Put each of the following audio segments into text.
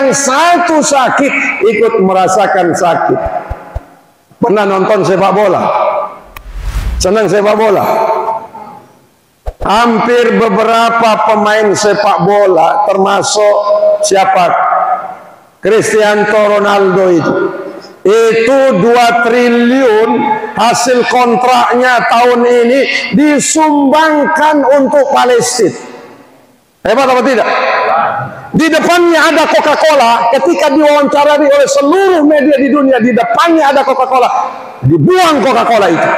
yang satu sakit ikut merasakan sakit. Pernah nonton sepak bola? Senang sepak bola? Hampir beberapa pemain sepak bola, termasuk siapa? Cristiano Ronaldo itu 2 triliun hasil kontraknya tahun ini disumbangkan untuk Palestina. Hebat apa tidak? Di depannya ada Coca-Cola. Ketika diwawancarai oleh seluruh media di dunia, di depannya ada Coca-Cola. Dibuang Coca-Cola itu.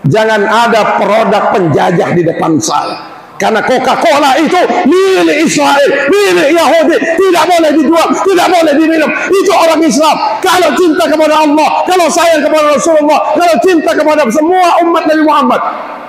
Jangan ada produk penjajah di depan saya. Karena Coca-Cola itu milik Israel, milik Yahudi, tidak boleh dijual, tidak boleh diminum. Itu orang Islam. Kalau cinta kepada Allah, kalau sayang kepada Rasulullah, kalau cinta kepada semua umat Nabi Muhammad,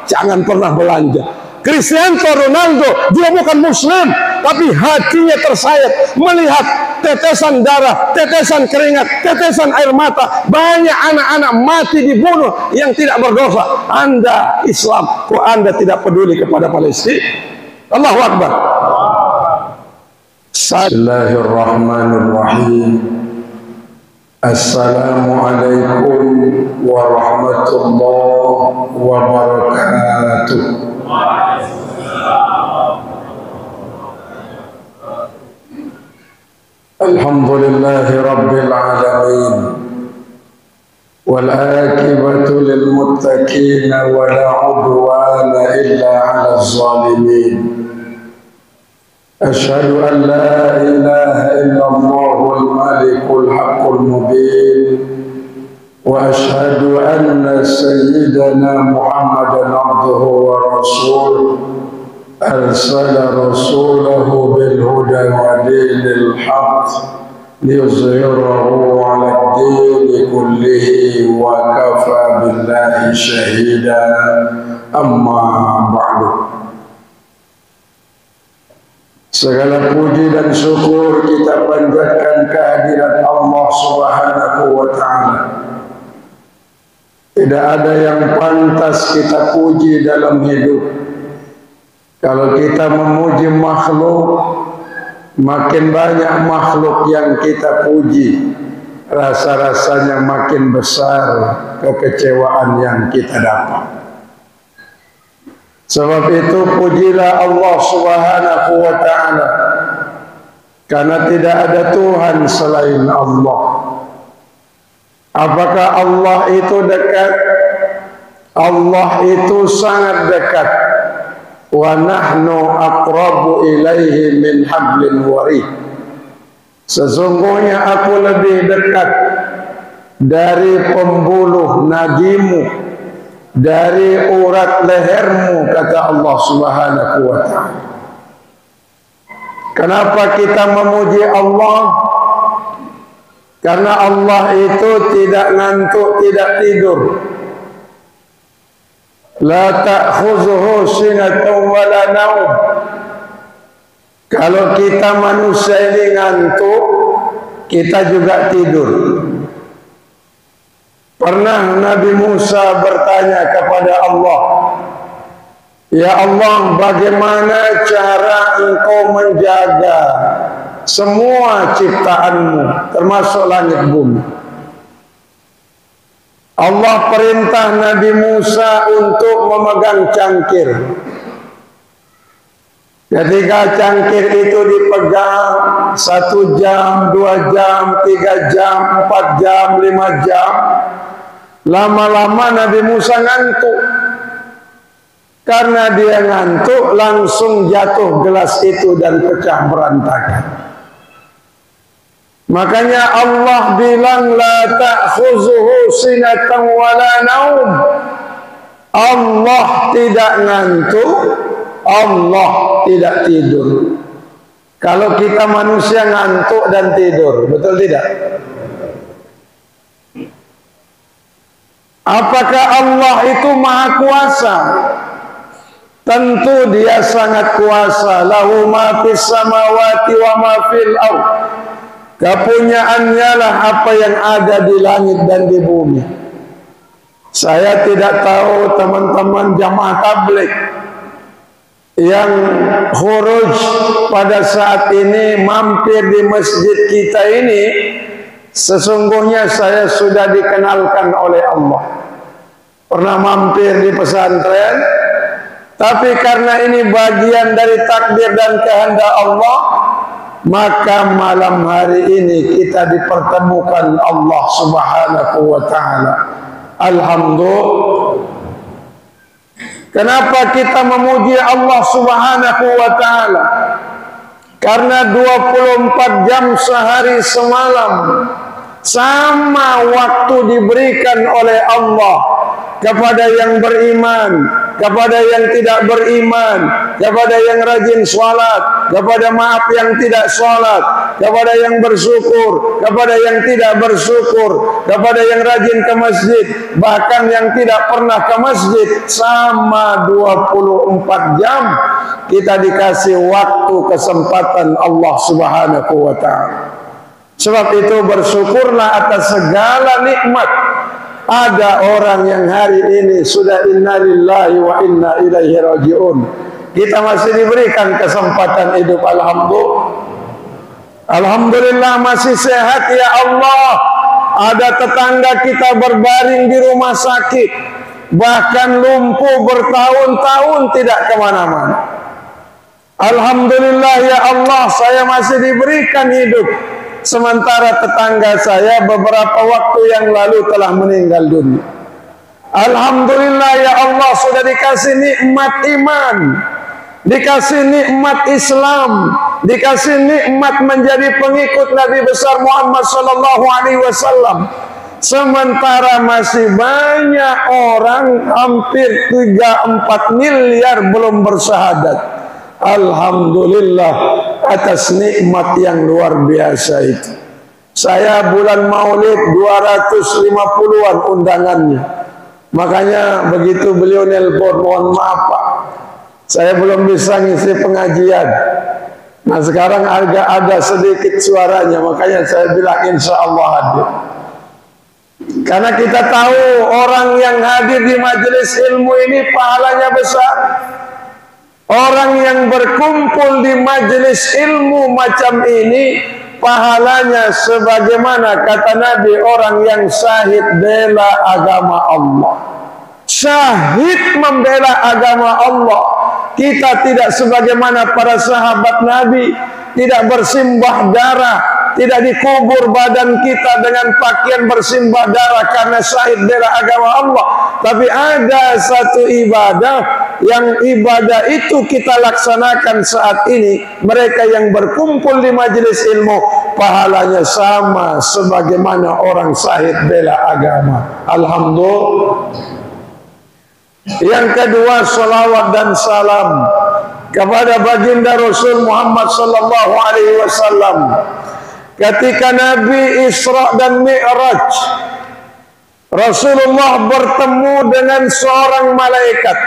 jangan pernah belanja. Cristiano Ronaldo dia bukan Muslim, tapi hatinya tersayat melihat tetesan darah, tetesan keringat, tetesan air mata, banyak anak-anak mati dibunuh yang tidak berdosa. Anda Islam, kok Anda tidak peduli kepada Palestina? Allahu Akbar. Bismillahirrahmanirrahim. Assalamualaikum warahmatullahi wabarakatuh. Alhamdulillahi Rabbil Alamin, wal aqibatu lil muttaqin wa la udwana illa 'alal zalimin. Ashhadu an la ilaha illallahul malikul haqqul mubin, wa ashhadu anna sayyidana Muhammadan abduhu wa rasuluh. أرسل رسوله بالهدى ودين الحق ليظهره على الدين كله وكفى بالله شهيدا أما بعد. Segala puji dan syukur kita panjatkan kehadirat Allah Subhanahu wa ta'ala. Tidak ada yang pantas kita puji dalam hidup. Kalau kita memuji makhluk, makin banyak makhluk yang kita puji, rasa-rasanya makin besar kekecewaan yang kita dapat. Sebab itu pujilah Allah Subhanahu wa ta'ala, karena tidak ada Tuhan selain Allah. Apakah Allah itu dekat? Allah itu sangat dekat. Wa nahnu aqrabu ilaihi min hablil warid. Sesungguhnya aku lebih dekat dari pembuluh nadimu, dari urat lehermu, kata Allah Subhanahu wa ta'ala. Kenapa kita memuji Allah? Karena Allah itu tidak ngantuk, tidak tidur. La ta'khuzuhu sinatun wa la naum. Kalau kita manusia ini ngantuk, kita juga tidur. Pernah Nabi Musa bertanya kepada Allah, ya Allah, bagaimana cara engkau menjaga semua ciptaanmu, termasuk langit bumi? Allah perintah Nabi Musa untuk memegang cangkir. Ketika cangkir itu dipegang 1 jam, 2 jam, 3 jam, 4 jam, 5 jam, lama-lama Nabi Musa ngantuk. Karena dia ngantuk, langsung jatuh gelas itu dan pecah berantakan. Makanya Allah bilang la ta'khuzuhu sinatan wa la naum. Allah tidak ngantuk, Allah tidak tidur. Kalau kita manusia ngantuk dan tidur, betul tidak? Apakah Allah itu maha kuasa? Tentu dia sangat kuasa. Lahu ma fis samawati wa ma fil ardh. Kepunyaannya lah apa yang ada di langit dan di bumi. Saya tidak tahu teman-teman jamaah tabligh yang khuruj pada saat ini mampir di masjid kita ini, sesungguhnya saya sudah dikenalkan oleh Allah. Pernah mampir di pesantren, tapi karena ini bagian dari takdir dan kehendak Allah, maka malam hari ini kita dipertemukan Allah Subhanahu wa ta'ala. Alhamdulillah. Kenapa kita memuji Allah Subhanahu wa ta'ala? Karena 24 jam sehari semalam sama waktu diberikan oleh Allah kepada yang beriman, kepada yang tidak beriman, kepada yang rajin sholat, kepada maaf yang tidak sholat, kepada yang bersyukur, kepada yang tidak bersyukur, kepada yang rajin ke masjid, bahkan yang tidak pernah ke masjid. Sama 24 jam kita dikasih waktu kesempatan Allah Subhanahu wa ta'ala. Sebab itu bersyukurlah atas segala nikmat. Ada orang yang hari ini sudah inna lillahi wa inna ilaihi raji'un. Kita masih diberikan kesempatan hidup. Alhamdulillah. Alhamdulillah masih sehat ya Allah. Ada tetangga kita berbaring di rumah sakit, bahkan lumpuh bertahun-tahun tidak kemana-mana. Alhamdulillah ya Allah, saya masih diberikan hidup. Sementara tetangga saya beberapa waktu yang lalu telah meninggal dunia. Alhamdulillah ya Allah, sudah dikasih nikmat iman, dikasih nikmat Islam, dikasih nikmat menjadi pengikut Nabi besar Muhammad sallallahu alaihi wasallam. Sementara masih banyak orang, hampir 3-4 miliar belum bersyahadat. Alhamdulillah atas nikmat yang luar biasa itu. Saya bulan Maulid 250-an undangannya. Makanya begitu beliau nelpon, mohon maaf Pak, saya belum bisa ngisi pengajian. Nah sekarang agak ada sedikit suaranya, makanya saya bilang insya Allah hadir. Karena kita tahu orang yang hadir di majelis ilmu ini pahalanya besar. Orang yang berkumpul di majelis ilmu macam ini pahalanya sebagaimana kata Nabi, orang yang syahid bela agama Allah. Syahid membela agama Allah. Kita tidak sebagaimana para sahabat Nabi, tidak bersimbah darah, tidak dikubur badan kita dengan pakaian bersimbah darah karena syahid bela agama Allah. Tapi ada satu ibadah, yang ibadah itu kita laksanakan saat ini. Mereka yang berkumpul di majelis ilmu pahalanya sama sebagaimana orang syahid bela agama. Alhamdulillah. Yang kedua, salawat dan salam kepada baginda Rasul Muhammad sallallahu alaihi wasallam. Ketika Nabi Isra dan Mi'raj, Rasulullah bertemu dengan seorang malaikat.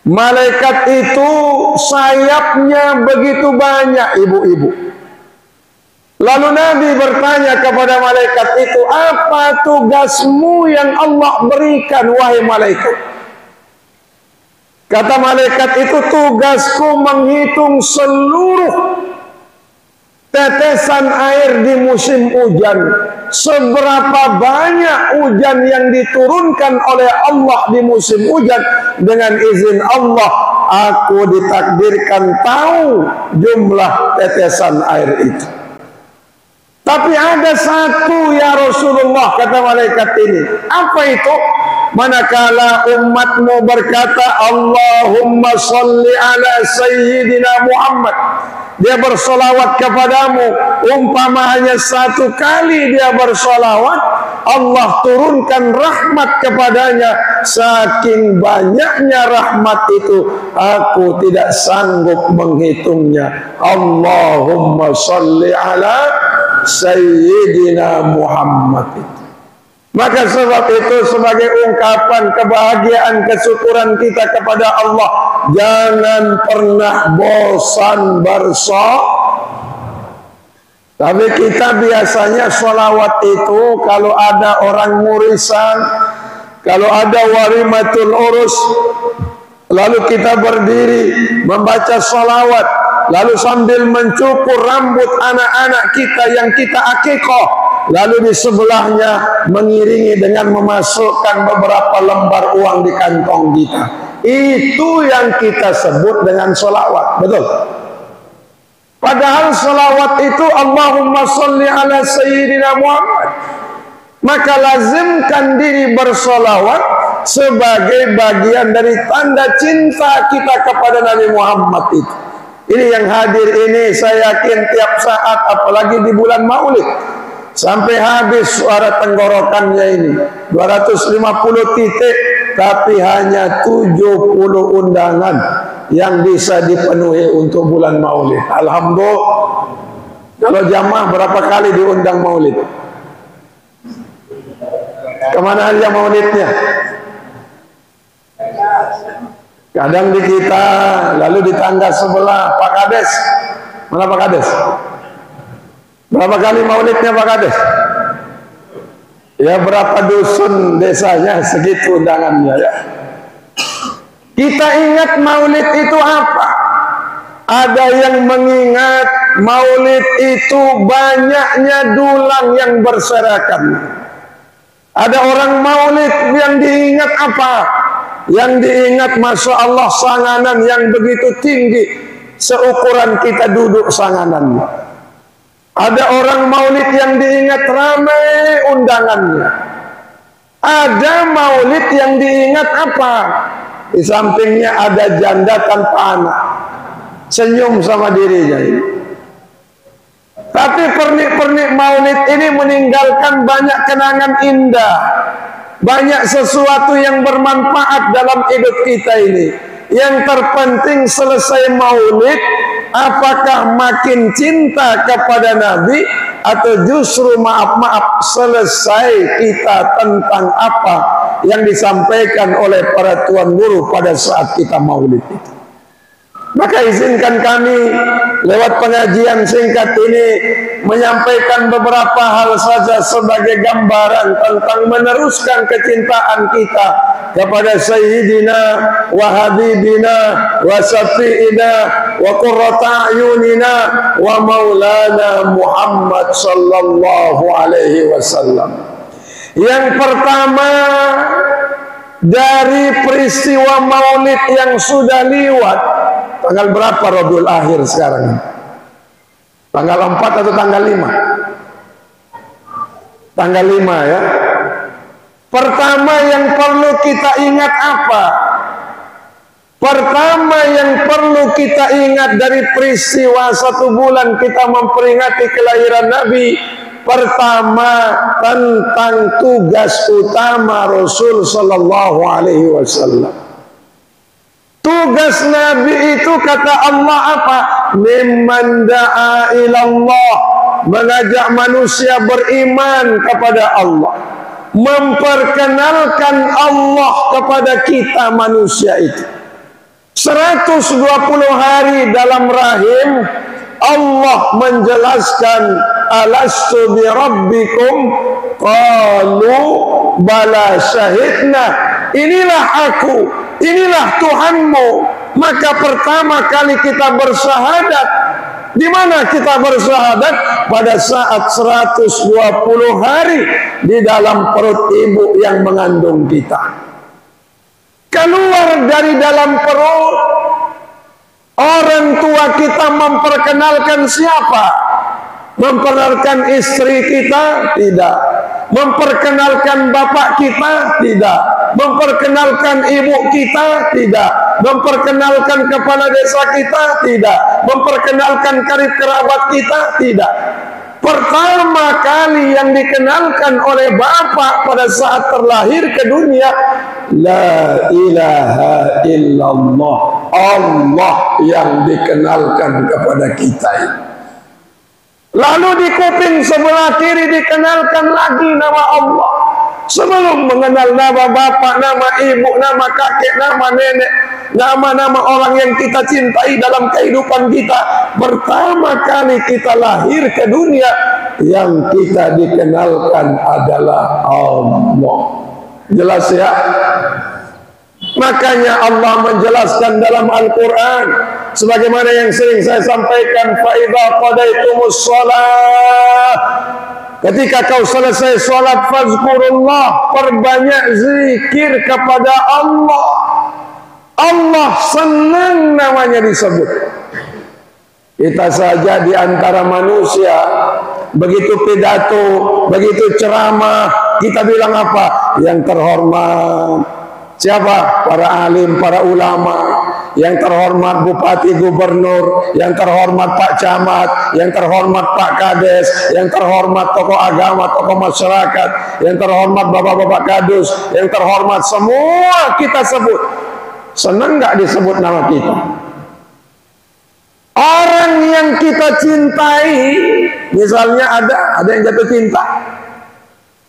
Malaikat itu sayapnya begitu banyak, ibu-ibu. Lalu Nabi bertanya kepada malaikat itu, apa tugasmu yang Allah berikan wahai malaikat? Kata malaikat itu, tugasku menghitung seluruh tetesan air di musim hujan. Seberapa banyak hujan yang diturunkan oleh Allah di musim hujan, dengan izin Allah aku ditakdirkan tahu jumlah tetesan air itu. Tapi ada satu ya Rasulullah, kata malaikat ini. Apa itu? Manakala umatmu berkata Allahumma salli ala Sayyidina Muhammad, dia bersolawat kepadamu, umpama hanya satu kali dia bersolawat, Allah turunkan rahmat kepadanya. Saking banyaknya rahmat itu, aku tidak sanggup menghitungnya. Allahumma salli ala Sayyidina Muhammad itu. Maka sebab itu sebagai ungkapan kebahagiaan kesyukuran kita kepada Allah, jangan pernah bosan Tapi kita biasanya sholawat itu kalau ada orang murisan, kalau ada warimatul urus, lalu kita berdiri membaca salawat, lalu sambil mencukur rambut anak-anak kita yang kita akikah, lalu di sebelahnya mengiringi dengan memasukkan beberapa lembar uang di kantong kita. Itu yang kita sebut dengan salawat. Betul? Padahal salawat itu Allahumma sholli ala Sayyidina Muhammad. Maka lazimkan diri bersalawat sebagai bagian dari tanda cinta kita kepada Nabi Muhammad itu. Ini yang hadir ini saya yakin tiap saat, apalagi di bulan Maulid, sampai habis suara tenggorokannya ini 250 titik, tapi hanya 70 undangan yang bisa dipenuhi untuk bulan Maulid. Alhamdulillah. Kalau jamaah berapa kali diundang Maulid? Kemana aja Maulidnya? Kadang di kita, lalu di tangga sebelah. Pak Kades, mana Pak Kades? Berapa kali Maulidnya Pak Kades? Ya berapa dusun desanya, segitu undangannya ya. Kita ingat Maulid itu apa? Ada yang mengingat Maulid itu banyaknya dulang yang berserakan. Ada orang Maulid yang diingat apa? Yang diingat Masya Allah sanganan yang begitu tinggi, seukuran kita duduk sanganannya. Ada orang Maulid yang diingat ramai undangannya. Ada Maulid yang diingat apa? Di sampingnya ada janda tanpa anak, senyum sama dirinya. Tapi pernik-pernik Maulid ini meninggalkan banyak kenangan indah, banyak sesuatu yang bermanfaat dalam hidup kita ini. Yang terpenting selesai Maulid, apakah makin cinta kepada Nabi, atau justru maaf-maaf selesai kita tentang apa yang disampaikan oleh para tuan guru pada saat kita Maulid itu. Maka izinkan kami lewat pengajian singkat ini menyampaikan beberapa hal saja sebagai gambaran tentang meneruskan kecintaan kita kepada Sayyidina wa Habibina wa Syafi'ina wa Qurrata Ayunina wa Maulana Muhammad sallallahu alaihi wasallam. Yang pertama, dari peristiwa Maulid yang sudah lewat, tanggal berapa Rabiul Akhir sekarang? Tanggal 4 atau tanggal 5? Tanggal 5 ya. Pertama yang perlu kita ingat apa? Pertama yang perlu kita ingat dari peristiwa 1 bulan kita memperingati kelahiran Nabi, pertama tentang tugas utama Rasul sallallahu alaihi wasallam. Tugas Nabi itu kata Allah apa? Mimman da'a ilallah, mengajak manusia beriman kepada Allah, memperkenalkan Allah kepada kita manusia itu. 120 hari dalam rahim Allah menjelaskan, alastu bi rabbikum qalu bala syahidna, inilah aku, inilah Tuhanmu. Maka pertama kali kita bersyahadat. Di mana kita bersyahadat? Pada saat 120 hari di dalam perut ibu yang mengandung kita. Keluar dari dalam perut, orang tua kita memperkenalkan siapa? Memperkenalkan istri kita? Tidak. Memperkenalkan bapak kita? Tidak. Memperkenalkan ibu kita? Tidak. Memperkenalkan kepala desa kita? Tidak. Memperkenalkan karib kerabat kita? Tidak. Pertama kali yang dikenalkan oleh bapak pada saat terlahir ke dunia, la ilaha illallah, Allah yang dikenalkan kepada kita. Lalu di kuping sebelah kiri dikenalkan lagi nama Allah. Sebelum mengenal nama bapak, nama ibu, nama kakek, nama nenek, nama-nama orang yang kita cintai dalam kehidupan kita, pertama kali kita lahir ke dunia, yang kita dikenalkan adalah Allah. Jelas ya? Makanya Allah menjelaskan dalam Al-Quran, sebagaimana yang sering saya sampaikan, فَإِذَا قَضَيْتُمُ الصَّلَاةِ, ketika kau selesai sholat, fazkurullah, perbanyak zikir kepada Allah. Allah senang namanya disebut. Kita saja di antara manusia, begitu pidato, begitu ceramah, kita bilang apa? Yang terhormat. Siapa? Para alim, para ulama. Yang terhormat Bupati, Gubernur, yang terhormat Pak Camat, yang terhormat Pak Kades, yang terhormat tokoh agama, tokoh masyarakat, yang terhormat Bapak-bapak Kadus, yang terhormat semua kita sebut. Senang nggak disebut nama kita? Orang yang kita cintai, misalnya ada yang jatuh cinta,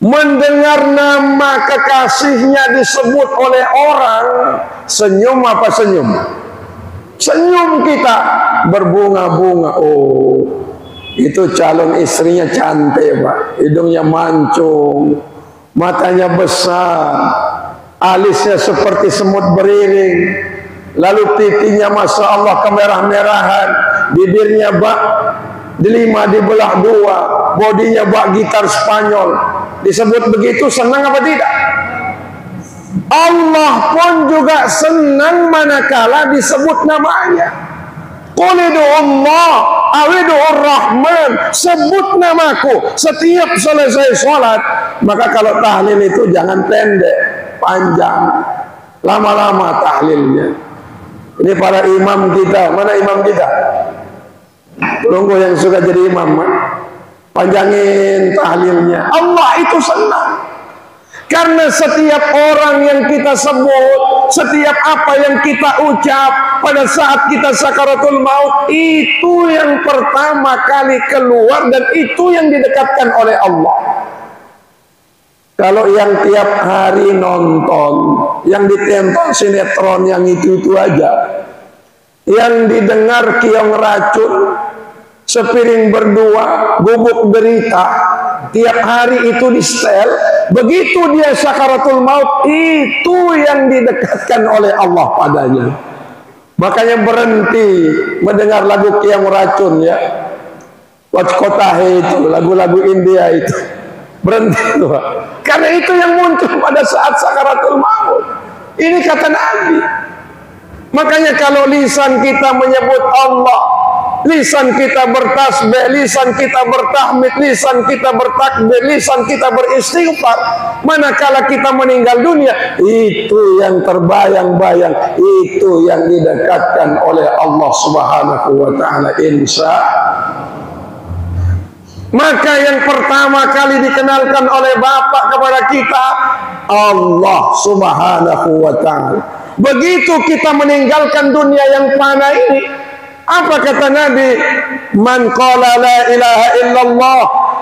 mendengar nama kekasihnya disebut oleh orang, senyum apa senyum? Senyum kita berbunga-bunga. Oh, itu calon istrinya cantik, Pak. Hidungnya mancung, matanya besar, alisnya seperti semut beriring, lalu pipinya Masya Allah kemerah-merahan, bibirnya bak delima dibelah dua, bodinya bak gitar Spanyol. Disebut begitu senang apa tidak? Allah pun juga senang manakala disebut namanya. Qul Allah awidur Rahman, sebut namaku setiap selesai sholat. Maka kalau tahlil itu jangan pendek, panjang, lama-lama tahlilnya. Ini para imam kita, mana imam kita? Tunggu yang suka jadi imam, panjangin tahlilnya. Allah itu senang. Karena setiap orang yang kita sebut, setiap apa yang kita ucap pada saat kita sakaratul maut, itu yang pertama kali keluar dan itu yang didekatkan oleh Allah. Kalau yang tiap hari nonton, yang ditonton sinetron yang itu aja, yang didengar kiong racun, sepiring berdua, bubuk berita, tiap hari itu di setel, begitu dia sakaratul maut, itu yang didekatkan oleh Allah padanya. Makanya berhenti mendengar lagu kiong racun ya, Wajkotahe itu, lagu-lagu India itu. Berhenti tuh, karena itu yang muncul pada saat sakaratul maut. Ini kata Nabi. Makanya kalau lisan kita menyebut Allah, lisan kita bertasbih, lisan kita bertahmid, lisan kita bertakbir, lisan kita beristighfar, manakala kita meninggal dunia, itu yang terbayang-bayang, itu yang didekatkan oleh Allah Subhanahu wa taala. Maka yang pertama kali dikenalkan oleh Bapak kepada kita, Allah Subhanahu wa ta'ala. Begitu kita meninggalkan dunia yang fana ini, apa kata Nabi? Man qala la ilaha illallah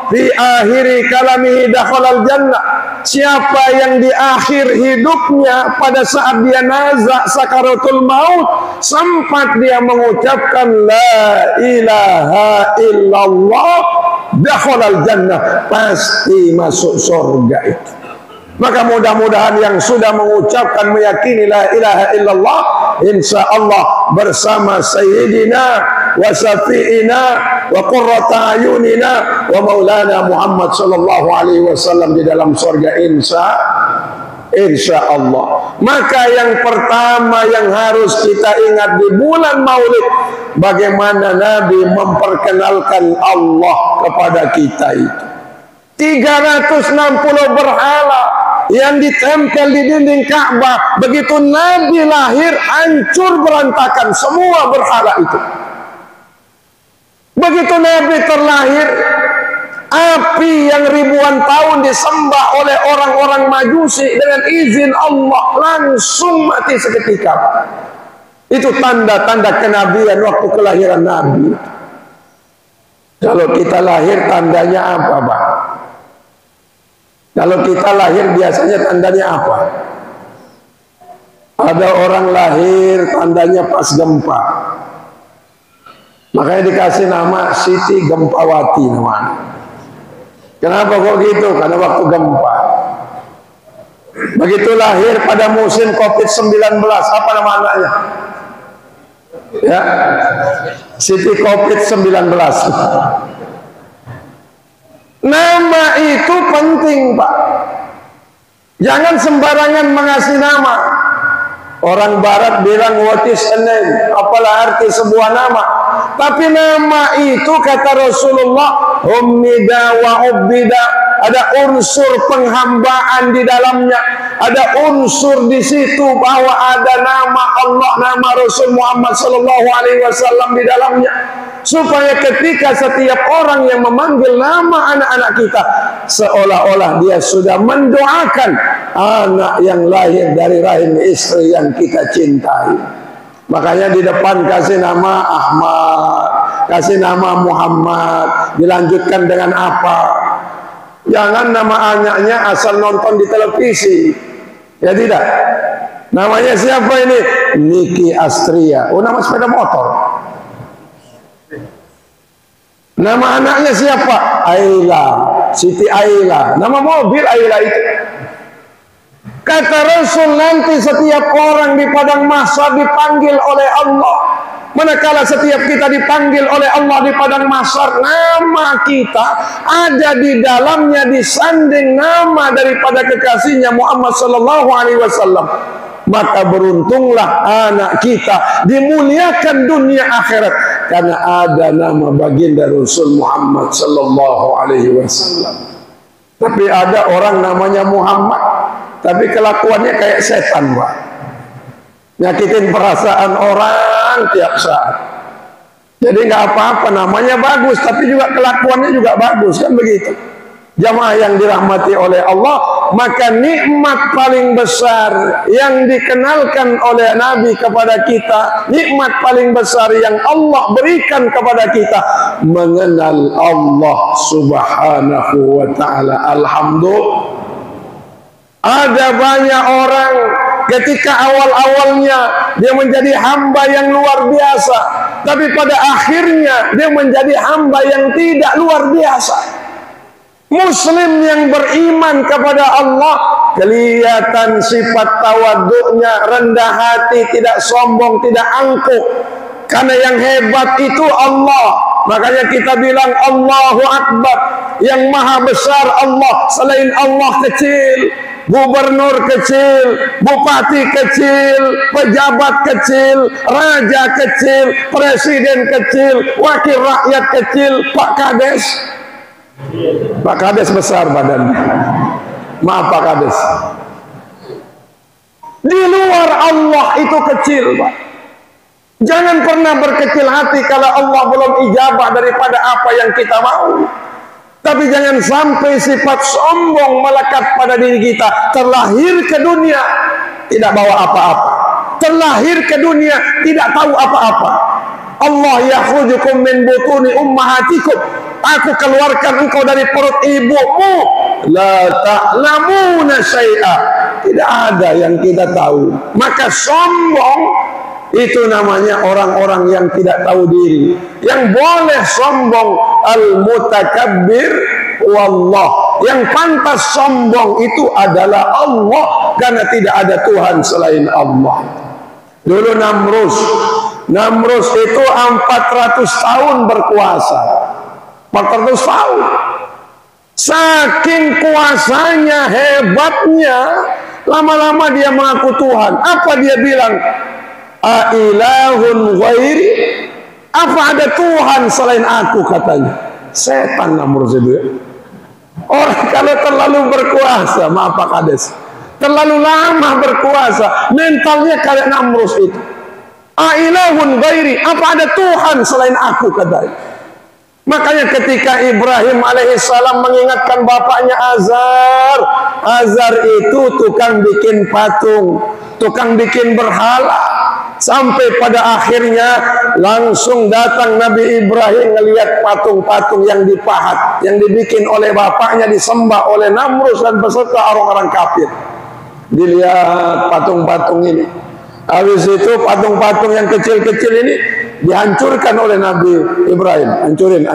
fi akhiri kalamihi dakhalal jannah. Siapa yang di akhir hidupnya pada saat dia nazak sakaratul maut sempat dia mengucapkan la ilaha illallah, dakhalal jannah, pasti masuk surga itu. Maka mudah-mudahan yang sudah mengucapkan meyakini la ilaha illallah, insya Allah bersama Sayyidina wa Syafi'ina wa qurrata ayunina wa maulana Muhammad sallallahu alaihi wasallam di dalam surga, insya Allah. Maka yang pertama yang harus kita ingat di bulan Maulid, bagaimana Nabi memperkenalkan Allah kepada kita itu. 360 berhala yang ditempel di dinding Ka'bah, begitu Nabi lahir hancur berantakan semua berhala itu. Begitu Nabi terlahir, api yang ribuan tahun disembah oleh orang-orang Majusi dengan izin Allah langsung mati seketika. Itu tanda-tanda kenabian waktu kelahiran Nabi. Kalau kita lahir tandanya apa, Pak? Kalau kita lahir biasanya tandanya apa? Ada orang lahir tandanya pas gempa, makanya dikasih nama Siti Gempawati namanya. Kenapa kok gitu? Karena waktu gempa. Begitu lahir pada musim COVID-19, apa nama anaknya? Ya, Siti COVID-19. Nama itu penting, Pak. Jangan sembarangan mengasih nama. Orang barat bilang what is a name, apalah arti sebuah nama. Tapi nama itu kata Rasulullah ummida wa ubbida, ada unsur penghambaan di dalamnya, ada unsur di situ bahwa ada nama Allah, nama Rasul Muhammad sallallahu alaihi wasallam di dalamnya. Supaya ketika setiap orang yang memanggil nama anak-anak kita, seolah-olah dia sudah mendoakan anak yang lahir dari rahim istri yang kita cintai. Makanya di depan kasih nama Ahmad, kasih nama Muhammad, dilanjutkan dengan apa? Jangan nama anaknya asal nonton di televisi. Ya tidak. Namanya siapa ini? Niki Astria. Oh, nama sepeda motor. Nama anaknya siapa? Aila, Siti Aila. Nama mobil Aila itu. Kata Rasul, nanti setiap orang di padang mahsyar dipanggil oleh Allah. Manakala setiap kita dipanggil oleh Allah di padang mahsyar, nama kita ada di dalamnya, disanding nama daripada kekasihnya Muhammad sallallahu alaihi wasallam. Maka beruntunglah anak kita dimuliakan dunia akhirat karena ada nama baginda Rasul Muhammad sallallahu alaihi wasallam. Tapi ada orang namanya Muhammad, tapi kelakuannya kayak setan, Pak. Nyakitin perasaan orang tiap saat. Jadi nggak apa-apa, namanya bagus, tapi juga kelakuannya juga bagus, kan begitu. Jamaah yang dirahmati oleh Allah, maka nikmat paling besar yang dikenalkan oleh Nabi kepada kita, nikmat paling besar yang Allah berikan kepada kita, mengenal Allah subhanahu wa ta'ala. Alhamdulillah. Ada banyak orang ketika awal-awalnya dia menjadi hamba yang luar biasa, tapi pada akhirnya dia menjadi hamba yang tidak luar biasa. Muslim yang beriman kepada Allah kelihatan sifat tawaduknya, rendah hati, tidak sombong, tidak angkuh. Karena yang hebat itu Allah. Makanya kita bilang Allahu Akbar. Yang maha besar Allah. Selain Allah kecil, gubernur kecil, bupati kecil, pejabat kecil, raja kecil, presiden kecil, wakil rakyat kecil, Pak Kades. Pak Kades besar badannya. Maaf Pak Kades. Di luar Allah itu kecil, Pak. Jangan pernah berkecil hati kalau Allah belum ijabah daripada apa yang kita mau. Tapi jangan sampai sifat sombong melekat pada diri kita. Terlahir ke dunia tidak bawa apa-apa. Terlahir ke dunia tidak tahu apa-apa. Allah yakhrujukum min butuni ummahatikum. Aku keluarkan engkau dari perut ibumu. La ta'lamuna syai'a. Tidak ada yang kita tahu. Maka sombong itu namanya orang-orang yang tidak tahu diri. Yang boleh sombong al-mutakabbir wallah. Yang pantas sombong itu adalah Allah, karena tidak ada Tuhan selain Allah. Dulu Namrus itu 400 tahun berkuasa. 400 tahun. Saking kuasanya, hebatnya, lama-lama dia mengaku Tuhan. Apa dia bilang? Ailahun ghairi? Apa ada Tuhan selain aku, katanya. Setan Namrus itu ya. Orang kalau terlalu berkuasa, maaf Pak Kades, terlalu lama berkuasa, mentalnya kayak Namrus itu. Ailahun ghairi? Apa ada Tuhan selain aku, katanya. Makanya ketika Ibrahim alaihissalam mengingatkan bapaknya Azar itu tukang bikin patung, tukang bikin berhala. Sampai pada akhirnya langsung datang Nabi Ibrahim melihat patung-patung yang dipahat, yang dibikin oleh bapaknya, disembah oleh Namrus dan beserta orang-orang kafir. Dilihat patung-patung ini. Habis itu patung-patung yang kecil-kecil ini dihancurkan oleh Nabi Ibrahim. Hancurin.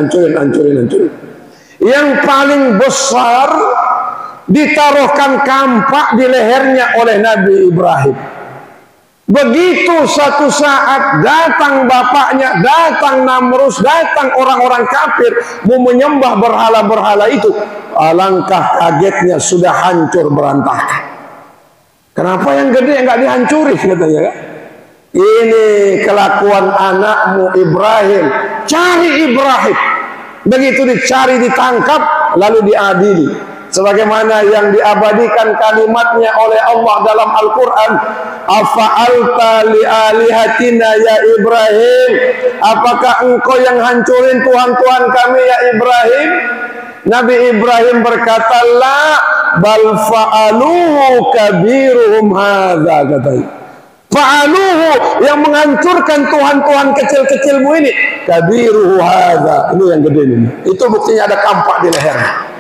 Yang paling besar ditaruhkan kampak di lehernya oleh Nabi Ibrahim. Begitu satu saat datang bapaknya, datang Namrus, datang orang-orang kafir mau menyembah berhala-berhala itu, alangkah kagetnya sudah hancur berantakan. Kenapa yang gede nggak dihancurin katanya kan? Ini kelakuan anakmu Ibrahim. Cari Ibrahim. Begitu dicari ditangkap lalu diadili. Sebagaimana yang diabadikan kalimatnya oleh Allah dalam Al-Quran, afa'alta li'alihatina ya Ibrahim, apakah engkau yang hancurin Tuhan-Tuhan kami ya Ibrahim? Nabi Ibrahim berkata, la bal fa'aluhu kabiruhum hadha, katanya. Fa'aluhu, yang menghancurkan Tuhan-Tuhan kecil-kecilmu ini, kabiruhu hadha, ini yang gede ini. Itu buktinya ada kampak di lehernya.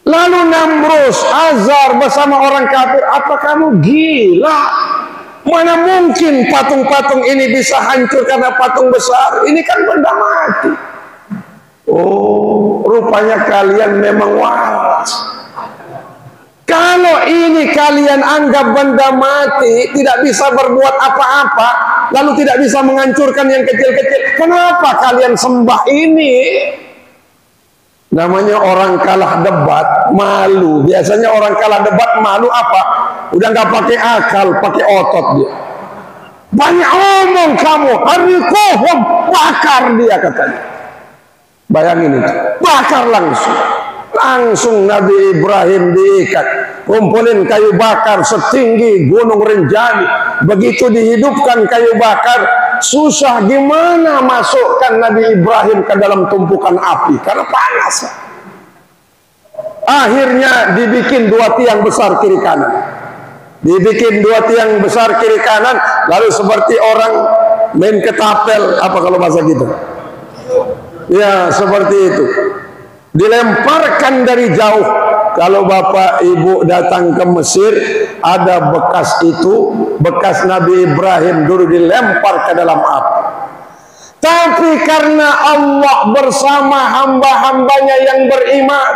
Lalu Namrus, Azar bersama orang kafir, apa kamu gila? Mana mungkin patung-patung ini bisa hancur karena patung besar? Ini kan benda mati. Oh, rupanya kalian memang waras. Kalau ini kalian anggap benda mati, tidak bisa berbuat apa-apa, lalu tidak bisa menghancurkan yang kecil-kecil, kenapa kalian sembah ini? Namanya orang kalah debat, malu. Biasanya orang kalah debat malu apa? Udah nggak pakai akal, pakai otot dia. Banyak omong kamu, harikuhum, bakar dia katanya. Bayangin itu, bakar langsung. Langsung Nabi Ibrahim diikat, kumpulin kayu bakar setinggi gunung Rinjani. Begitu dihidupkan kayu bakar, susah gimana masukkan Nabi Ibrahim ke dalam tumpukan api karena panas. Akhirnya dibikin dua tiang besar kiri kanan. Dibikin dua tiang besar kiri kanan, lalu seperti orang main ketapel, apa kalau bahasa gitu? Ya, seperti itu. Dilemparkan dari jauh. Kalau bapak ibu datang ke Mesir, ada bekas itu, bekas Nabi Ibrahim dulu dilempar ke dalam api. Tapi karena Allah bersama hamba-hambanya yang beriman,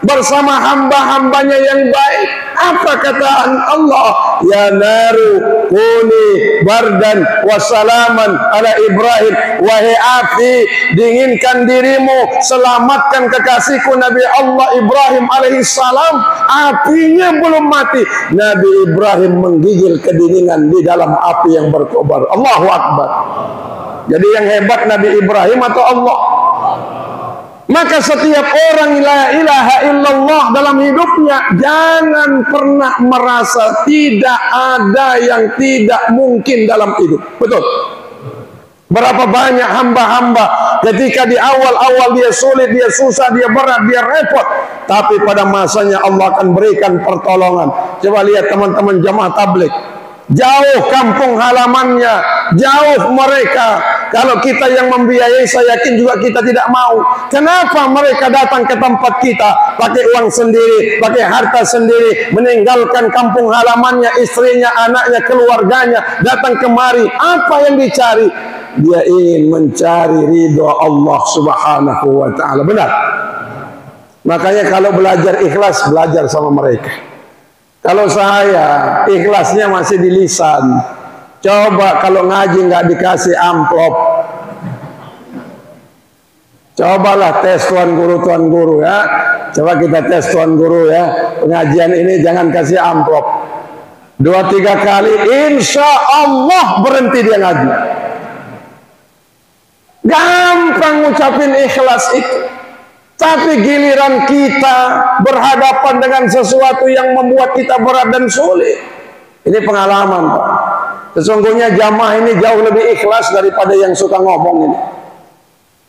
bersama hamba-hambanya yang baik, apa kataan Allah? Ya naru kuni bardan wassalaman ala Ibrahim, wahai api, dinginkan dirimu, selamatkan kekasihku Nabi Allah Ibrahim alaihissalam. Apinya belum mati, Nabi Ibrahim menggigil kedinginan di dalam api yang berkobar. Allahu Akbar. Jadi yang hebat Nabi Ibrahim atau Allah? Maka setiap orang la ilaha illallah dalam hidupnya jangan pernah merasa tidak ada yang tidak mungkin dalam hidup. Betul. Berapa banyak hamba-hamba ketika di awal-awal dia sulit, dia susah, dia berat, dia repot, tapi pada masanya Allah akan berikan pertolongan. Coba lihat teman-teman jamaah tabligh. Jauh kampung halamannya, jauh mereka. Kalau kita yang membiayai, saya yakin juga kita tidak mau. Kenapa mereka datang ke tempat kita pakai uang sendiri, pakai harta sendiri, meninggalkan kampung halamannya, istrinya, anaknya, keluarganya, datang kemari. Apa yang dicari? Dia ingin mencari ridho Allah Subhanahu wa ta'ala. Benar? Makanya kalau belajar ikhlas, belajar sama mereka. Kalau saya ikhlasnya masih di lisan. Coba kalau ngaji nggak dikasih amplop. Cobalah tes tuan guru ya. Coba kita tes tuan guru ya. Pengajian ini jangan kasih amplop. 2-3 kali, insya Allah berhenti dia ngaji. Gampang ngucapin ikhlas itu. Tapi giliran kita berhadapan dengan sesuatu yang membuat kita berat dan sulit. Ini pengalaman, Pak. Sesungguhnya jamaah ini jauh lebih ikhlas daripada yang suka ngomong ini.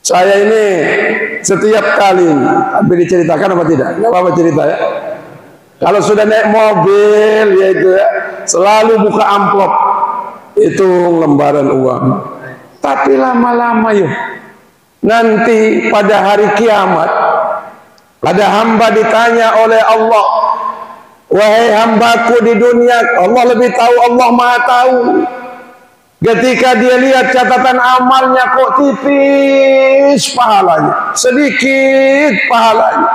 Saya ini setiap kali, tapi diceritakan apa tidak? Nggak apa-apa cerita ya. Kalau sudah naik mobil, yaitu ya, selalu buka amplop. Itu lembaran uang. Tapi lama-lama yuk. Nanti pada hari kiamat ada hamba ditanya oleh Allah, wahai hambaku di dunia, Allah lebih tahu, Allah maha tahu. Ketika dia lihat catatan amalnya kok tipis pahalanya, sedikit pahalanya.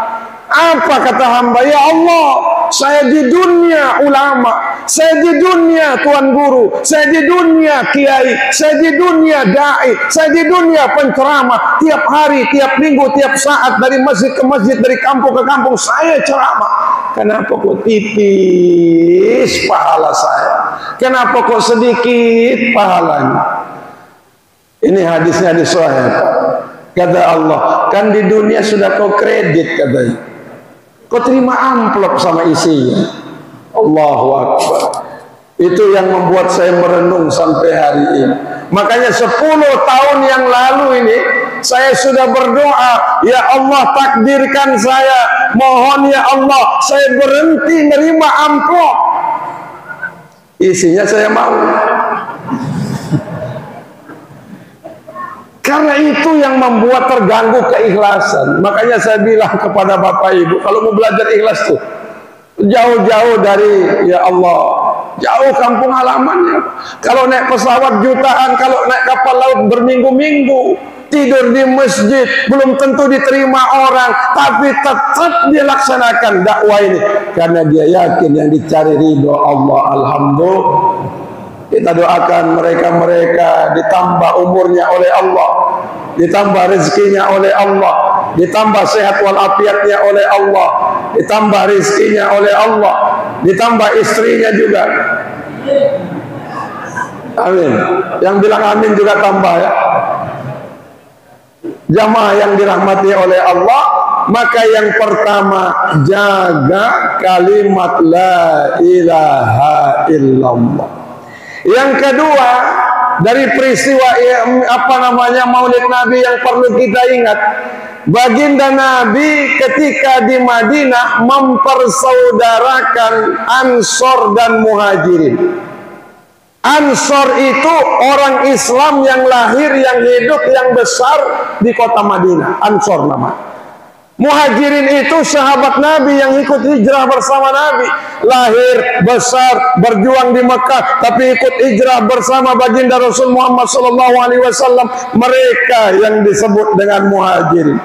Apa kata hamba? Ya Allah, saya di dunia ulama, saya di dunia tuan guru, saya di dunia kiai, saya di dunia dai, saya di dunia penceramah. Tiap hari, tiap minggu, tiap saat, dari masjid ke masjid, dari kampung ke kampung, saya ceramah. Kenapa kok tipis pahala saya? Kenapa kok sedikit pahalanya? Ini hadisnya di Sahih. Kata Allah, kan di dunia sudah kau kredit katanya. Kau terima amplop sama isinya. Allahu Akbar. Itu yang membuat saya merenung sampai hari ini. Makanya 10 tahun yang lalu ini saya sudah berdoa, ya Allah takdirkan saya, mohon ya Allah saya berhenti menerima amplop. Isinya saya mau. Karena itu yang membuat terganggu keikhlasan. Makanya saya bilang kepada Bapak Ibu, kalau mau belajar ikhlas tuh jauh-jauh dari ya Allah, jauh kampung halamannya. Kalau naik pesawat jutaan, kalau naik kapal laut berminggu-minggu, tidur di masjid, belum tentu diterima orang, tapi tetap dia laksanakan dakwah ini karena dia yakin yang dicari ridho Allah. Alhamdulillah. Kita doakan mereka-mereka ditambah umurnya oleh Allah, ditambah rezekinya oleh Allah, ditambah sehat walafiatnya oleh Allah, ditambah rezekinya oleh Allah, ditambah istrinya juga. Amin. Yang bilang amin juga tambah ya. Jamaah yang dirahmati oleh Allah, maka yang pertama jaga kalimat la ilaha illallah. Yang kedua, dari peristiwa Maulid Nabi yang perlu kita ingat, baginda Nabi ketika di Madinah mempersaudarakan Ansor dan Muhajirin. Ansor itu orang Islam yang lahir, yang hidup, yang besar di kota Madinah. Ansor nama. Muhajirin itu sahabat Nabi yang ikut hijrah bersama Nabi, lahir, besar, berjuang di Mekah, tapi ikut hijrah bersama baginda Rasul Muhammad SAW. Mereka yang disebut dengan Muhajirin.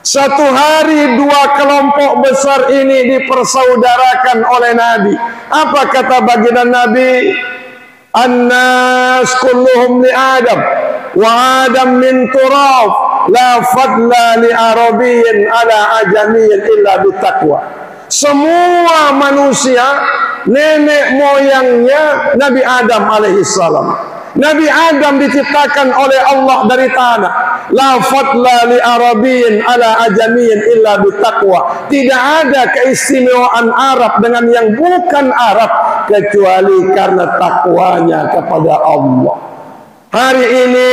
Satu hari 2 kelompok besar ini dipersaudarakan oleh Nabi. Apa kata baginda Nabi? An-nas kulluhum li Adam wa Adam min turab, la fadla li arabiyyin ala ajamiyyin illa bitaqwa. Semua manusia nenek moyangnya Nabi Adam alaihissalam. Nabi Adam diciptakan oleh Allah dari tanah. La fadla li arabiyyin ala ajamiyyin illa bitaqwa. Tidak ada keistimewaan Arab dengan yang bukan Arab kecuali karena takwanya kepada Allah. Hari ini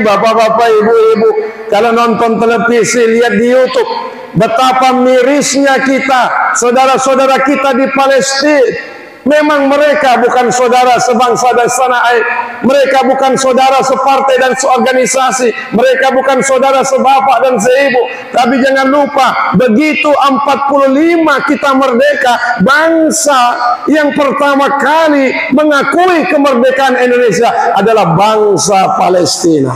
bapak-bapak, ibu-ibu, kalau nonton televisi, lihat di YouTube betapa mirisnya kita, saudara-saudara kita di Palestina. Memang mereka bukan saudara sebangsa dan setanah air. Mereka bukan saudara separtai dan seorganisasi. Mereka bukan saudara sebapak dan seibu. Tapi jangan lupa, begitu 45 kita merdeka, bangsa yang pertama kali mengakui kemerdekaan Indonesia adalah bangsa Palestina.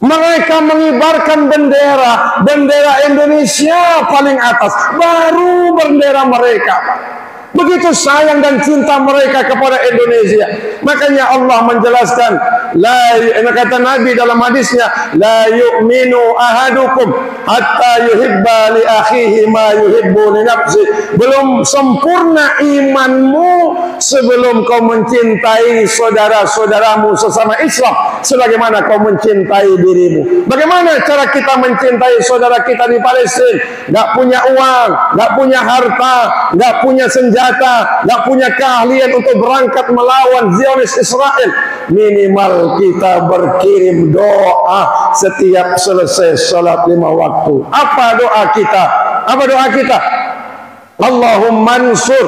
Mereka mengibarkan bendera Indonesia paling atas, baru bendera mereka. Begitu sayang dan cinta mereka kepada Indonesia. Makanya Allah menjelaskan, kata Nabi dalam hadisnya, la yu'minu ahadukum hatta yuhibba li akhihi ma yuhibbu li nafsi. Belum sempurna imanmu sebelum kau mencintai saudara-saudaramu sesama Islam sebagaimana kau mencintai dirimu. Bagaimana cara kita mencintai saudara kita di Palestina? Gak punya uang, gak punya harta, gak punya senjata, gak punya keahlian untuk berangkat melawan Zionis Israel. Minimal kita berkirim doa setiap selesai salat 5 waktu. Apa doa kita? Apa doa kita? Allahumma ansur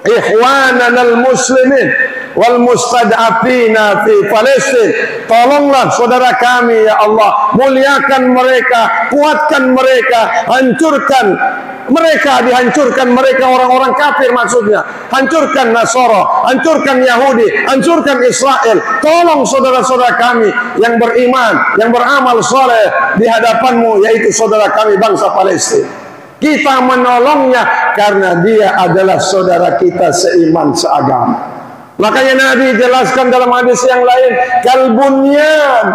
ikhwananal muslimin wal mustad'afina fi Palestina. Tolonglah saudara kami ya Allah, muliakan mereka, kuatkan mereka, hancurkan mereka, dihancurkan mereka orang-orang kafir, maksudnya hancurkan Nasara, hancurkan Yahudi, hancurkan Israel. Tolong saudara-saudara kami yang beriman, yang beramal soleh di hadapanmu, yaitu saudara kami bangsa Palestina. Kita menolongnya karena dia adalah saudara kita seiman seagama. Makanya Nabi jelaskan dalam hadis yang lain, kalbunyan,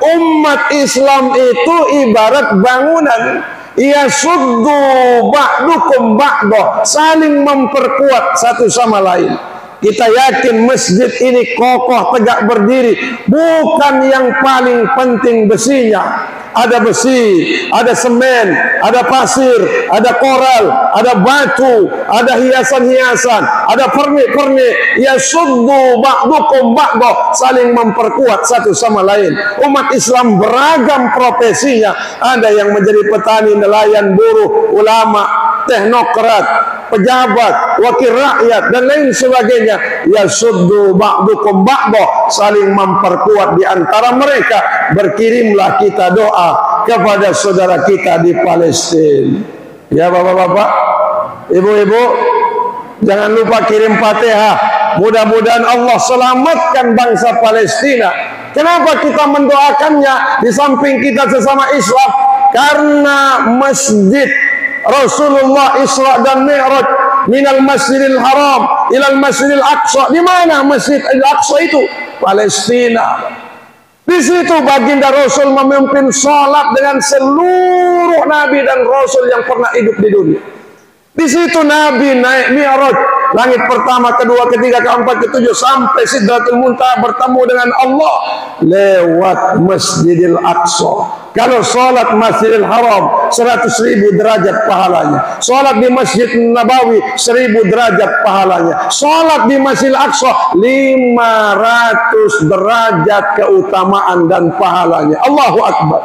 umat Islam itu ibarat bangunan, yasuddu ba'dukum ba'dah, saling memperkuat satu sama lain. Kita yakin masjid ini kokoh tegak berdiri bukan yang paling penting besinya. Ada besi, ada semen, ada pasir, ada koral, ada batu, ada hiasan-hiasan, ada pernik-pernik. Yasuddu ba'dukum ba'dah, saling memperkuat satu sama lain. Umat Islam beragam profesinya. Ada yang menjadi petani, nelayan, buruh, ulama, teknokrat, pejabat, wakil rakyat dan lain sebagainya. Yasuddu ba'dukum ba'dah, saling memperkuat di antara mereka. Berkirimlah kita doa kepada saudara kita di Palestina. Ya bapak-bapak, ibu-ibu, jangan lupa kirim Fatihah. Mudah-mudahan Allah selamatkan bangsa Palestina. Kenapa kita mendoakannya di samping kita sesama Islam? Karena masjid Rasulullah Isra dan Mi'raj minal Masjidil Haram ilal Masjidil Aqsa. Di mana Masjid Al-Aqsa itu? Palestina. Di situ baginda Rasul memimpin salat dengan seluruh nabi dan rasul yang pernah hidup di dunia. Di situ Nabi naik Mi'raj, langit pertama, kedua, ketiga, keempat, ketujuh sampai Sidratul Muntaha bertemu dengan Allah lewat Masjidil Aqsa. Kalau salat Masjidil Haram 100.000 derajat pahalanya. Salat di Masjid Nabawi 1.000 derajat pahalanya. Salat di Masjidil Aqsa 500 derajat keutamaan dan pahalanya. Allahu Akbar.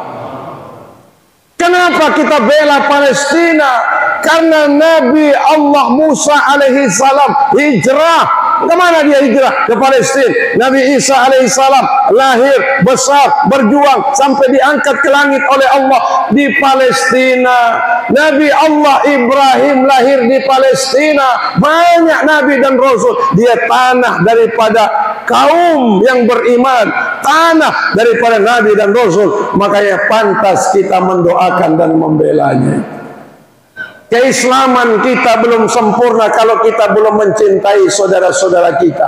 Kenapa kita bela Palestina? Karena Nabi Allah Musa alaihi salam hijrah. Kemana dia hijrah? Ke Palestina. Nabi Isa alaihi salam lahir, besar, berjuang sampai diangkat ke langit oleh Allah di Palestina. Nabi Allah Ibrahim lahir di Palestina. Banyak nabi dan rasul. Dia tanah daripada kaum yang beriman, tanah daripada nabi dan rasul. Makanya pantas kita mendoakan dan membelanya. Keislaman kita belum sempurna kalau kita belum mencintai saudara-saudara kita.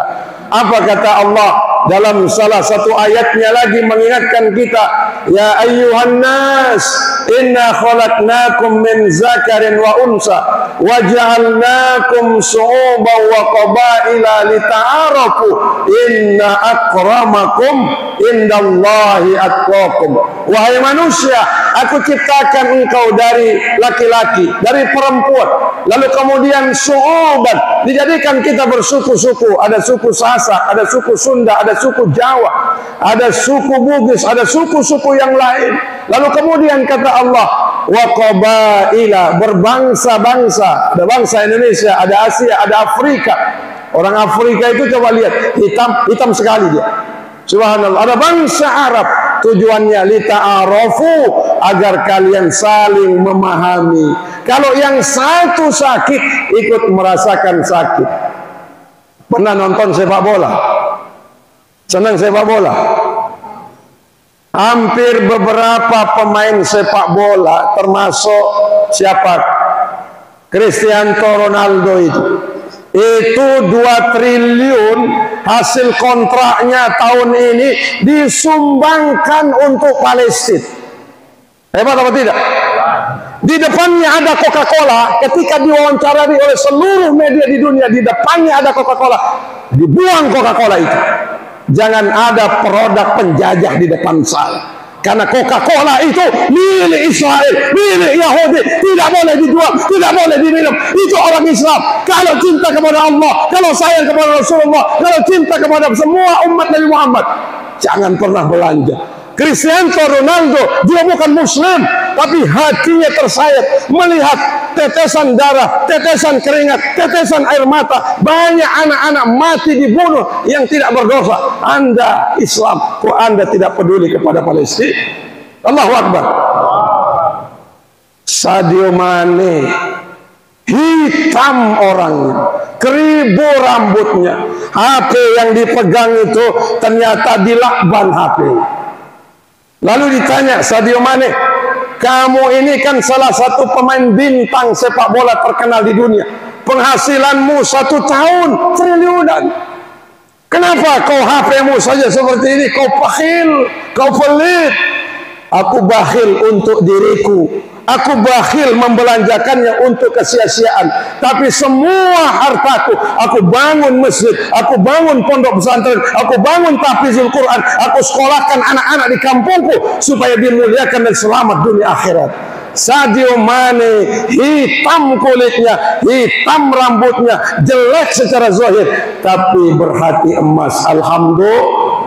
Apa kata Allah dalam salah satu ayatnya lagi mengingatkan kita, ya ayyuhan nas inna khalaqnakum min zakarin wa unsa wa ja'alnakum syu'uban wa qabaila lita'arafu inna akramakum indallahi atqakum. Wahai manusia, aku ciptakan engkau dari laki-laki, dari perempuan, lalu kemudian syu'uban, dijadikan kita bersuku-suku. Ada suku Sasak, ada suku Sunda, ada suku Jawa, ada suku Bugis, ada suku-suku yang lain. Lalu kemudian kata Allah, wa qabaila, berbangsa-bangsa. Ada bangsa Indonesia, ada Asia, ada Afrika. Orang Afrika itu coba lihat, hitam sekali dia. Subhanallah. Ada bangsa Arab, tujuannya lita'arafu, agar kalian saling memahami. Kalau yang satu sakit, ikut merasakan sakit. Pernah nonton sepak bola? Senang sepak bola? Hampir beberapa pemain sepak bola, termasuk siapa? Cristiano Ronaldo itu 2 triliun hasil kontraknya tahun ini disumbangkan untuk Palestina. Hebat apa tidak? Di depannya ada Coca-Cola. Ketika diwawancarai oleh seluruh media di dunia, di depannya ada Coca-Cola. Dibuang Coca-Cola itu. Jangan ada produk penjajah di depan saya. Karena Coca-Cola itu milik Israel, milik Yahudi, tidak boleh dijual, tidak boleh diminum. Itu orang Islam. Kalau cinta kepada Allah, kalau sayang kepada Rasulullah, kalau cinta kepada semua umat Nabi Muhammad, jangan pernah belanja. Cristiano Ronaldo, dia bukan Muslim, tapi hatinya tersayat melihat tetesan darah, tetesan keringat, tetesan air mata, banyak anak-anak mati dibunuh yang tidak berdosa. Anda Islam, kok Anda tidak peduli kepada Palestina? Allahu Akbar. Sadio Mane, hitam orangnya, keribu rambutnya, HP yang dipegang itu ternyata dilakban HP. Lalu ditanya, Sadio Mane, Kamu ini kan salah satu pemain bintang sepak bola terkenal di dunia. Penghasilanmu 1 tahun triliunan. Kenapa kau HP-mu saja seperti ini? Kau bakhil, kau pelit. Aku bakhil untuk diriku. Aku bakhil membelanjakannya untuk kesia-siaan. Tapi semua hartaku, aku bangun masjid, aku bangun pondok pesantren, aku bangun tahfizul Quran, aku sekolahkan anak-anak di kampungku supaya dimuliakan dan selamat dunia akhirat. Sadio Mane hitam kulitnya, hitam rambutnya, jelek secara zahir, tapi berhati emas. Alhamdulillah.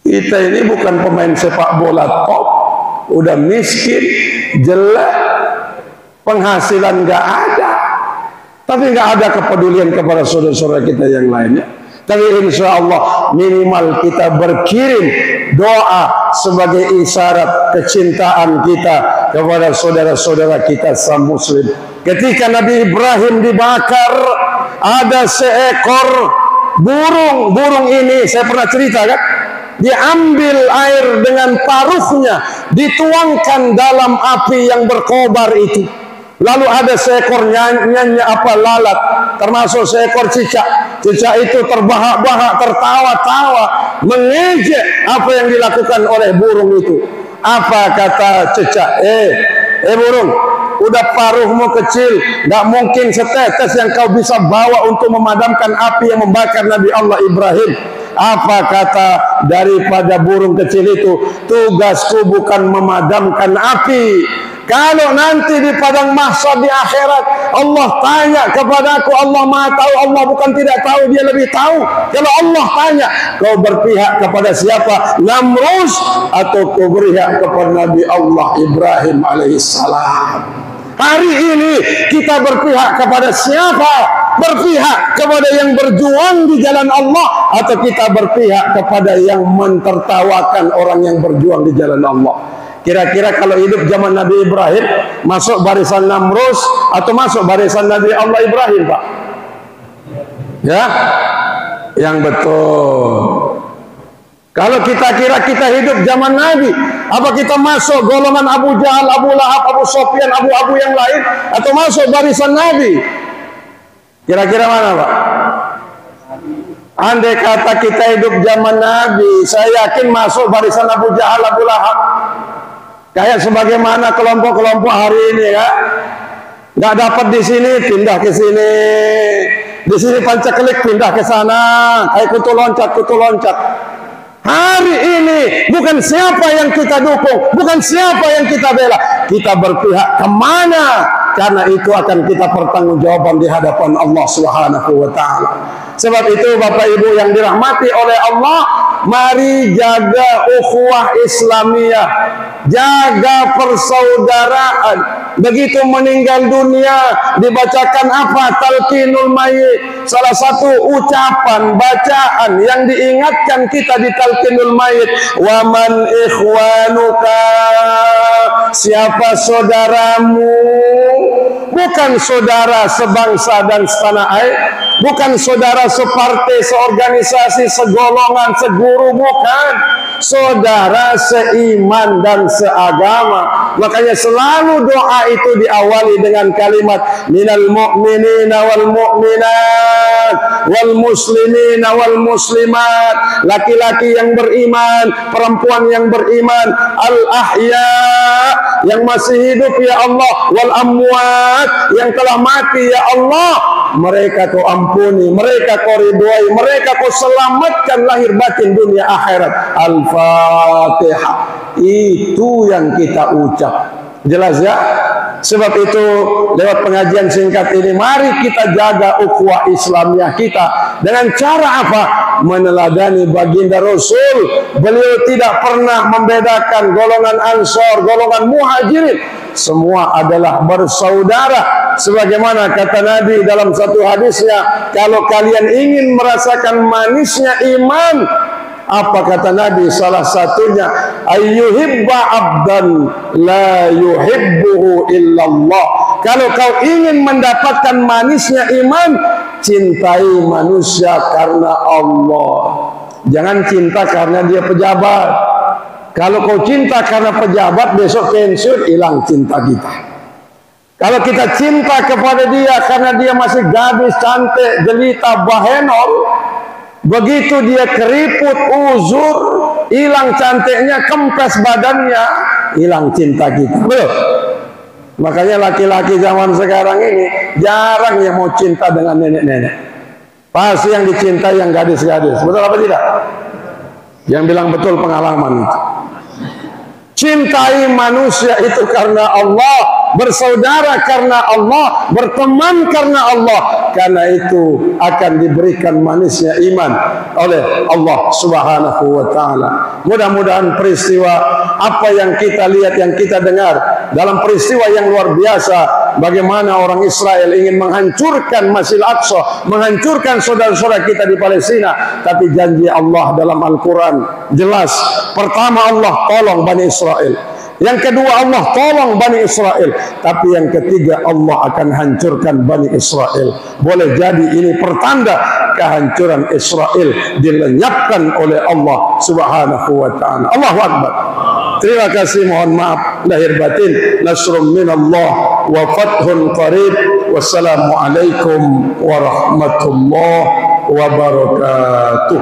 Kita ini bukan pemain sepak bola top, udah miskin, jelek, penghasilan nggak ada, tapi nggak ada kepedulian kepada saudara-saudara kita yang lainnya. Tapi insya Allah minimal kita berkirim doa sebagai isyarat kecintaan kita kepada saudara-saudara kita sama muslim. Ketika Nabi Ibrahim dibakar, ada seekor burung ini saya pernah cerita kan, diambil air dengan paruhnya, dituangkan dalam api yang berkobar itu. Lalu ada seekor lalat, termasuk seekor cicak. Cicak itu terbahak-bahak, tertawa-tawa, mengejek apa yang dilakukan oleh burung itu. Apa kata cicak? Burung, udah paruhmu kecil, nggak mungkin setetes yang kau bisa bawa untuk memadamkan api yang membakar Nabi Allah Ibrahim. Apa kata daripada burung kecil itu? Tugasku bukan memadamkan api. Kalau nanti di padang mahsyar di akhirat Allah tanya kepadaku, Allah Maha tahu, Allah bukan tidak tahu, Dia lebih tahu. Kalau Allah tanya, kau berpihak kepada siapa? Namrus atau kau berpihak kepada Nabi Allah Ibrahim alaihissalam? Hari ini kita berpihak kepada siapa? Berpihak kepada yang berjuang di jalan Allah, atau kita berpihak kepada yang mentertawakan orang yang berjuang di jalan Allah? Kira-kira kalau hidup zaman Nabi Ibrahim, masuk barisan Namrus atau masuk barisan Nabi Allah Ibrahim, Pak? Ya, yang betul. Kalau kita kira kita hidup zaman Nabi, apa kita masuk golongan Abu Jahal, Abu Lahab, Abu Sofyan, Abu yang lain, atau masuk barisan Nabi? Kira-kira mana, Pak? Andai kata kita hidup zaman Nabi, saya yakin masuk barisan Abu Jahal, Abu Lahab. Kayak sebagaimana kelompok-kelompok hari ini ya, nggak dapat di sini pindah ke sini, di sini pancaklik pindah ke sana, kayak kutu loncat. Hari ini bukan siapa yang kita dukung, bukan siapa yang kita bela, kita berpihak kemana, karena itu akan kita pertanggungjawaban di hadapan Allah Subhanahu wa Ta'ala. Sebab itu Bapak Ibu yang dirahmati oleh Allah, mari jaga ukhuwah Islamiyah, jaga persaudaraan. Begitu meninggal dunia dibacakan apa? Talqinul Mayyit. Salah satu ucapan bacaan yang diingatkan kita di Talqinul Mayyit, wa man ikhwanuka, siapa saudaramu? Bukan saudara sebangsa dan setanah air, bukan saudara separtai, seorganisasi, segolongan, seguru, bukan. Saudara seiman dan seagama. Makanya selalu doa itu diawali dengan kalimat minal mu'minina wal mu'minat wal muslimina wal muslimat. Laki-laki yang beriman, perempuan yang beriman, al ahya, yang masih hidup ya Allah, wal amwat, yang telah mati ya Allah, mereka kau ampuni, mereka kau ridhoi, mereka kau selamatkan lahir batin dunia akhirat. Al-Fatihah. Itu yang kita ucap. Jelas ya? Sebab itu lewat pengajian singkat ini, mari kita jaga ukhuwah Islamiyah kita dengan cara apa? Meneladani baginda Rasul. Beliau tidak pernah membedakan golongan Ansor, golongan Muhajirin. Semua adalah bersaudara. Sebagaimana kata Nabi dalam satu hadisnya, kalau kalian ingin merasakan manisnya iman, apa kata Nabi? Salah satunya, ayyuhibba abdan la yuhibbuhu illallah. Kalau kau ingin mendapatkan manisnya iman, cintai manusia karena Allah. Jangan cinta karena dia pejabat. Kalau kau cinta karena pejabat, besok pensiun, hilang cinta kita. Kalau kita cinta kepada dia karena dia masih gadis, cantik, jelita, bahenol, begitu dia keriput, uzur, hilang cantiknya, kempes badannya, hilang cinta kita. Betul? Makanya laki-laki zaman sekarang ini jarang yang mau cinta dengan nenek-nenek. Pasti yang dicintai yang gadis-gadis. Betul apa tidak? Yang bilang betul pengalaman itu. Cintai manusia itu karena Allah, bersaudara karena Allah, berteman karena Allah. Karena itu akan diberikan manisnya iman oleh Allah Subhanahu wa taala. Mudah-mudahan peristiwa apa yang kita lihat, yang kita dengar dalam peristiwa yang luar biasa, bagaimana orang Israel ingin menghancurkan Masjidil Aqsa, menghancurkan saudara-saudara kita di Palestina, tapi janji Allah dalam Al-Quran jelas. Pertama, Allah tolong Bani Israel. Yang kedua, Allah tolong Bani Israel. Tapi yang ketiga, Allah akan hancurkan Bani Israel. Boleh jadi ini pertanda kehancuran Israel dilenyapkan oleh Allah Subhanahu wa ta'ala. Allahu Akbar. Terima kasih, mohon maaf lahir batin. Nasrun minallah wa fathun qarib. Wassalamualaikum warahmatullahi wabarakatuh.